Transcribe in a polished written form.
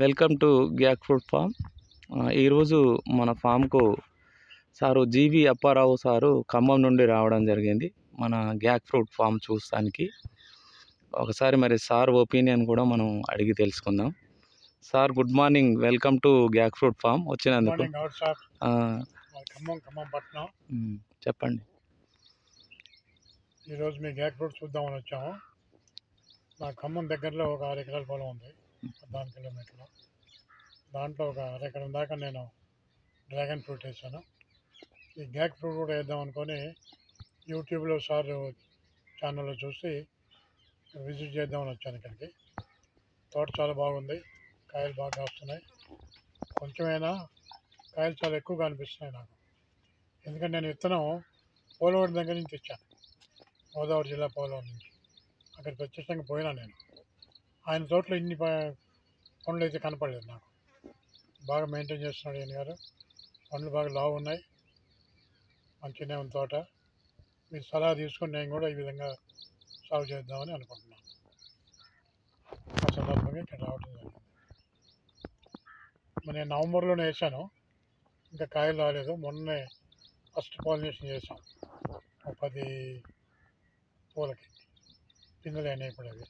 Welcome to gac fruit form. ఈరోజు మన ఫామ్కు sir జీవి Apparao sir Khammam నుండి రావడం జరిగింది మన గ్యాక్ ఫ్రూట్ ఫామ్ చూస్తానికి. ఒకసారి మరి సార్ ఒపీనియన్ కూడా మనం అడిగి తెలుసుకుందాం. Sir good morning, welcome to gac fruit form వచ్చినందుకు. చెప్పండి. ఈరోజు మీ గ్యాక్ ఫ్రూట్ చూద్దామని వచ్చాము. నా ఖమ్మం దగ్గరలో ఒక 6 ఎకరాల పొలం ఉంది, 14 కిలోమీటర్లు. దాంట్లో ఒక అరెకరం దాకా నేను డ్రాగన్ ఫ్రూట్ వేసాను. ఈ గ్యాక్ ఫ్రూట్ కూడా వేద్దాం అనుకొని యూట్యూబ్లో సార్ ఛానల్లో చూసి విజిట్ చేద్దామని వచ్చాను ఇక్కడికి. తోట చాలా బాగుంది, కాయలు బాగా వస్తున్నాయి. కొంచెమైనా కాయలు చాలా ఎక్కువగా అనిపిస్తున్నాయి నాకు. ఎందుకంటే నేను విత్తనం పోలవరం దగ్గర నుంచి ఇచ్చాను, గోదావరి జిల్లా పోలవరం నుంచి. అక్కడికి ప్రత్యక్షంగా పోయినా నేను. ఆయన తోటలో ఇన్ని పండ్లు అయితే కనపడలేదు నాకు. బాగా మెయింటైన్ చేస్తున్నాడు ఈయన గారు. పండ్లు బాగా లావు ఉన్నాయి, మంచిగానే ఉంది తోట. మీరు సలహా తీసుకొని నేను కూడా ఈ విధంగా సాగు చేద్దామని అనుకుంటున్నాను. ఆ సందర్భంగా ఇక్కడ రావడం జరిగింది. నేను నవంబర్లోనే వేసాను, ఇంకా కాయలు రాలేదు. మొన్నే ఫస్ట్ పాలినేషన్ చేసాం, 10 పూలకి పిందెలు అయినాయి ఇప్పుడు అవి.